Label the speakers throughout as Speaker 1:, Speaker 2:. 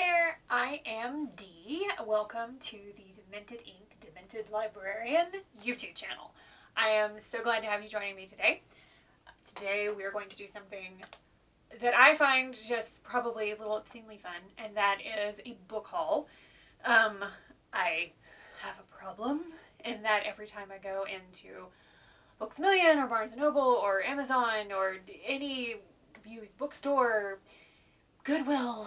Speaker 1: there, I am Dee. Welcome to the Demented Demented Librarian YouTube channel. I am so glad to have you joining me today. Today we are going to do something that I find just probably a little obscenely fun, and that is a book haul. I have a problem in that every time I go into Books A Million or Barnes & Noble or Amazon or any used bookstore, Goodwill,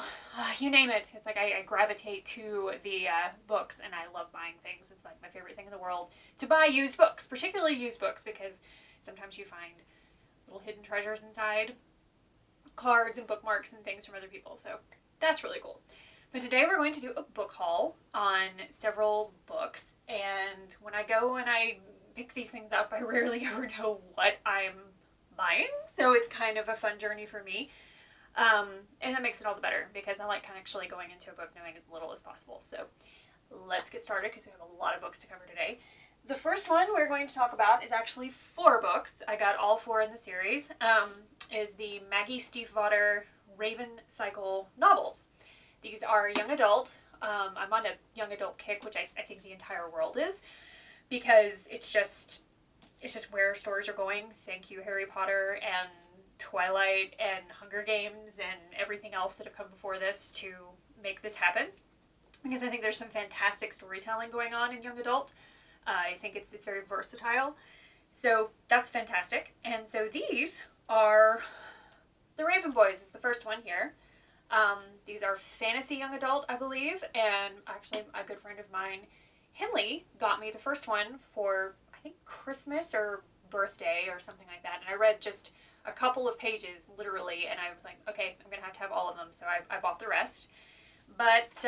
Speaker 1: you name it. It's like I gravitate to the books, and I love buying things. It's like my favorite thing in the world to buy used books, particularly used books, because sometimes you find little hidden treasures inside, cards and bookmarks and things from other people. So that's really cool. But today we're going to do a book haul on several books, and when I go and I pick these things up, I rarely ever know what I'm buying, so it's kind of a fun journey for me. And that makes it all the better because I like kind of actually going into a book knowing as little as possible. So let's get started because we have a lot of books to cover today. The first one we're going to talk about is actually 4 books. I got all 4 in the series. Is the Maggie Stiefvater Raven Cycle novels. These are young adult. I'm on a young adult kick, which I think the entire world is, because it's just where stories are going. Thank you, Harry Potter and Twilight and Hunger Games and everything else that have come before this to make this happen, because I think there's some fantastic storytelling going on in young adult. I think it's very versatile, so that's fantastic. And so these are the Raven Boys is the first one here. These are fantasy young adult, I believe, and actually a good friend of mine, Henley, got me the first one for I think Christmas or birthday or something like that, and I read just a couple of pages, literally, and I was like, okay, I'm going to have all of them, so I bought the rest. But,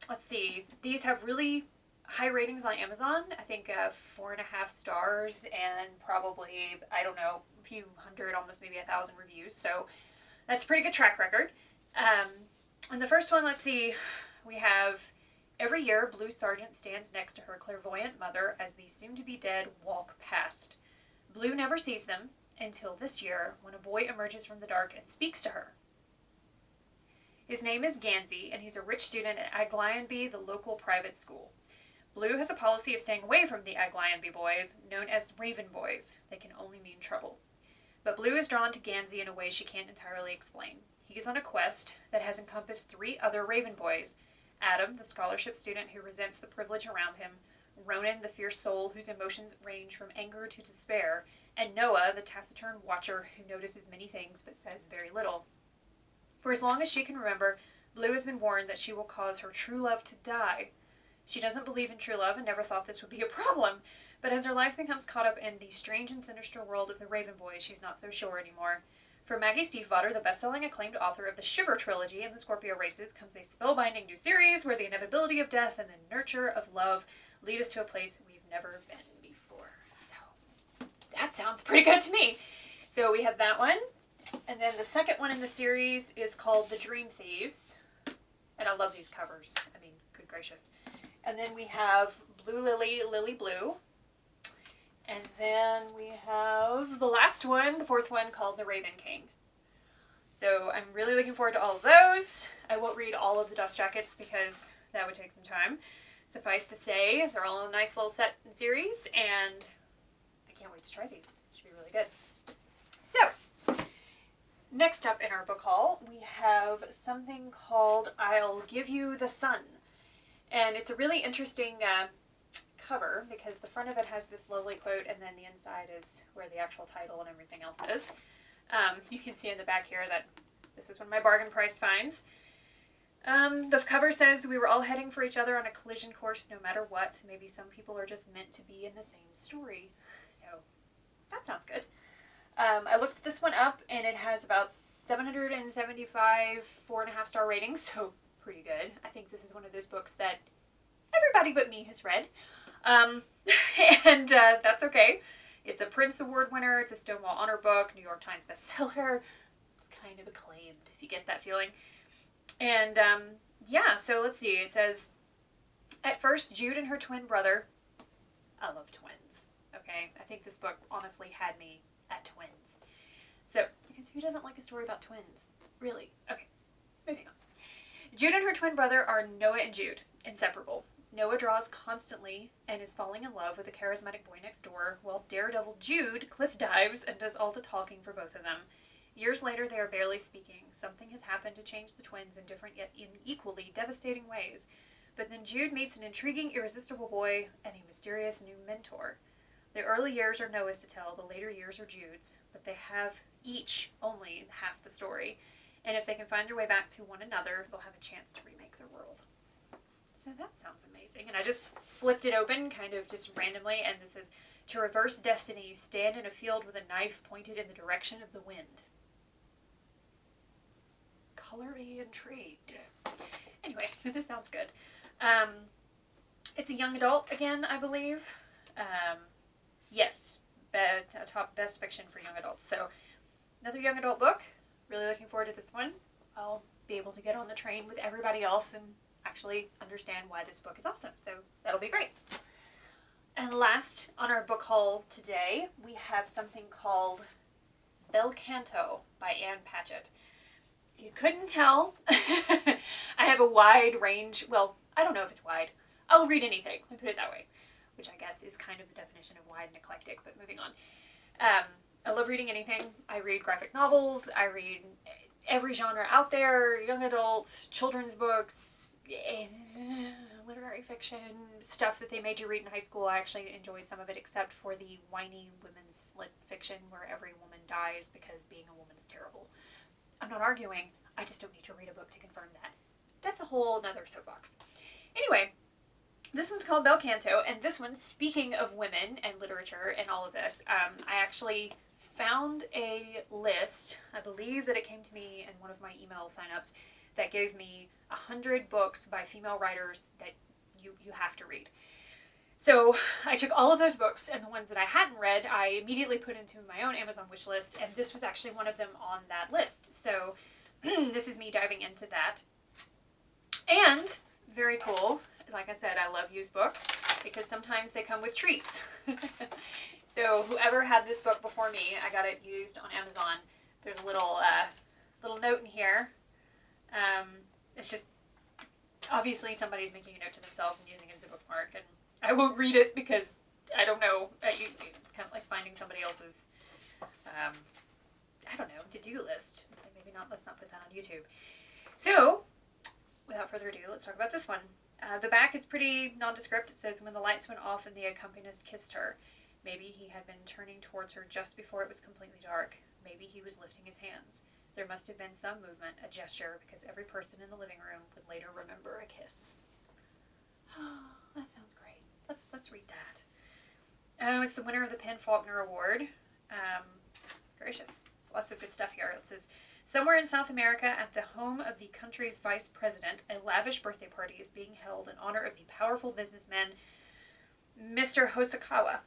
Speaker 1: let's see, these have really high ratings on Amazon, I think 4.5 stars, and probably, I don't know, a few hundred, almost maybe 1,000 reviews, so that's a pretty good track record. And the first one, let's see, we have, every year, Blue Sergeant stands next to her clairvoyant mother as the soon-to-be-dead walk past. Blue never sees them, until this year, when a boy emerges from the dark and speaks to her. His name is Gansey, and he's a rich student at Aglyonby, the local private school. Blue has a policy of staying away from the Aglyonby boys, known as Raven Boys. They can only mean trouble. But Blue is drawn to Gansey in a way she can't entirely explain. He is on a quest that has encompassed 3 other Raven Boys: Adam, the scholarship student who resents the privilege around him; Ronan, the fierce soul whose emotions range from anger to despair; and Noah, the taciturn watcher who notices many things but says very little. For as long as she can remember, Blue has been warned that she will cause her true love to die. She doesn't believe in true love and never thought this would be a problem, but as her life becomes caught up in the strange and sinister world of the Raven Boys, she's not so sure anymore. For Maggie Stiefvater, the best-selling acclaimed author of the Shiver trilogy and the Scorpio races, comes a spellbinding new series where the inevitability of death and the nurture of love lead us to a place we've never been before. So that sounds pretty good to me. So we have that one. And then the second one in the series is called The Dream Thieves. And I love these covers. I mean, good gracious. And then we have Blue Lily, Lily Blue. And then we have the last one, the 4th one, called The Raven King. So I'm really looking forward to all of those. I won't read all of the dust jackets because that would take some time. Suffice to say, they're all a nice little set and series, and I can't wait to try these. It should be really good. So, next up in our book haul, we have something called I'll Give You the Sun. And it's a really interesting cover because the front of it has this lovely quote, and then the inside is where the actual title and everything else is. You can see in the back here that this was one of my bargain price finds. The cover says, "We were all heading for each other on a collision course no matter what. Maybe some people are just meant to be in the same story." So that sounds good. I looked this one up, and it has about 775 4.5 star ratings, so pretty good. I think this is one of those books that everybody but me has read. And that's okay. It's a Prince Award winner. It's a Stonewall Honor book, New York Times bestseller. It's kind of acclaimed, if you get that feeling. And, yeah, so let's see. It says, at first, Jude and her twin brother. I love twins, okay? I think this book honestly had me at twins. So, because who doesn't like a story about twins? Really? Okay, moving on. Jude and her twin brother are Noah and Jude, inseparable. Noah draws constantly and is falling in love with the charismatic boy next door, while daredevil Jude cliff dives and does all the talking for both of them. Years later, they are barely speaking. Something has happened to change the twins in different yet in equally devastating ways. But then Jude meets an intriguing, irresistible boy and a mysterious new mentor. The early years are Noah's to tell, the later years are Jude's, but they have each only half the story. And if they can find their way back to one another, they'll have a chance to remake their world. So that sounds amazing. And I just flipped it open, kind of just randomly, and this is, to reverse destiny, stand in a field with a knife pointed in the direction of the wind. Color me intrigued. Anyway, so this sounds good. It's a young adult again, I believe. Yes, top best fiction for young adults. So another young adult book. Really looking forward to this one. I'll be able to get on the train with everybody else and actually understand why this book is awesome. So that'll be great. And last on our book haul today, we have something called Bel Canto by Ann Patchett. If you couldn't tell, I have a wide range. Well, I don't know if it's wide. I'll read anything. Let me put it that way, which I guess is kind of the definition of wide and eclectic, but moving on. I love reading anything. I read graphic novels. I read every genre out there, young adults, children's books, literary fiction, stuff that they made you read in high school. I actually enjoyed some of it, except for the whiny women's fiction where every woman dies because being a woman is terrible. I'm not arguing. I just don't need to read a book to confirm that. That's a whole nother soapbox. Anyway, this one's called Bel Canto, and this one, speaking of women and literature and all of this, I actually found a list. I believe that it came to me in one of my email signups that gave me 100 books by female writers that you have to read. So I took all of those books, and the ones that I hadn't read, I immediately put into my own Amazon wish list, and this was actually one of them on that list. So this is me diving into that. And very cool. Like I said, I love used books because sometimes they come with treats. So whoever had this book before me, I got it used on Amazon. There's a little note in here. It's just, obviously somebody's making a note to themselves and using it as a bookmark, and I won't read it because I don't know. It's kind of like finding somebody else's, I don't know, to-do list. So maybe not. Let's not put that on YouTube. So, without further ado, let's talk about this one. The back is pretty nondescript. It says, when the lights went off and the accompanist kissed her. Maybe he had been turning towards her just before it was completely dark. Maybe he was lifting his hands. There must have been some movement, a gesture, because every person in the living room would later remember a kiss. Oh, that sounds great. Let's read that. It's the winner of the Penn Faulkner Award. Gracious. Lots of good stuff here. It says, somewhere in South America, at the home of the country's vice president, a lavish birthday party is being held in honor of the powerful businessman, Mr. Hosokawa.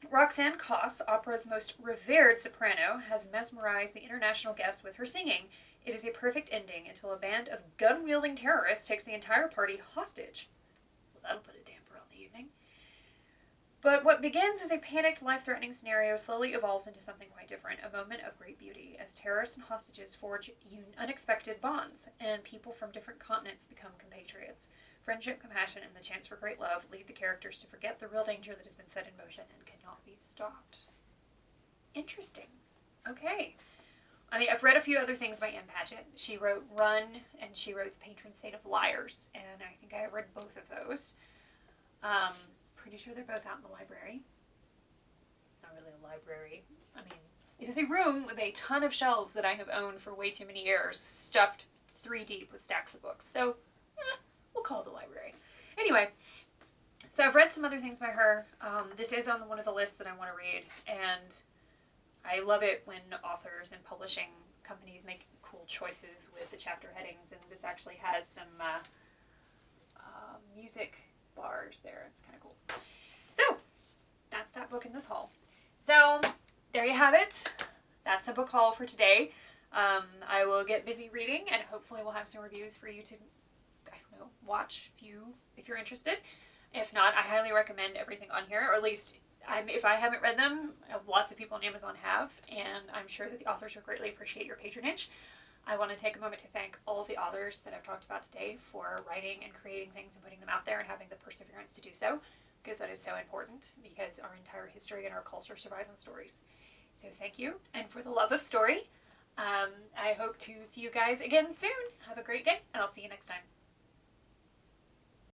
Speaker 1: Roxanne Koss, opera's most revered soprano, has mesmerized the international guests with her singing. It is a perfect ending until a band of gun-wielding terrorists takes the entire party hostage. Well, that'll put a damper on the evening. But what begins as a panicked, life-threatening scenario slowly evolves into something quite different, a moment of great beauty, as terrorists and hostages forge unexpected bonds, and people from different continents become compatriots. Friendship, compassion, and the chance for great love lead the characters to forget the real danger that has been set in motion and cannot be stopped. Interesting. Okay. I mean, I've read a few other things by Ann Patchett. She wrote Run, and she wrote The Patron Saint of Liars, and I think I read both of those. Pretty sure they're both out in the library. It's not really a library. I mean, it is a room with a ton of shelves that I have owned for way too many years, stuffed 3 deep with stacks of books. So, we'll call it the library. Anyway, so I've read some other things by her. This is on one of the lists that I want to read, and I love it when authors and publishing companies make cool choices with the chapter headings, and this actually has some music bars there. It's kind of cool. So, that's that book in this haul. So, there you have it. That's a book haul for today. I will get busy reading, and hopefully we'll have some reviews for you to, I don't know, watch if you're interested. If not, I highly recommend everything on here, or at least if I haven't read them, lots of people on Amazon have, and I'm sure that the authors will greatly appreciate your patronage. I want to take a moment to thank all of the authors that I've talked about today for writing and creating things and putting them out there and having the perseverance to do so, because that is so important, because our entire history and our culture survives on stories. So thank you, and for the love of story, I hope to see you guys again soon. Have a great day, and I'll see you next time.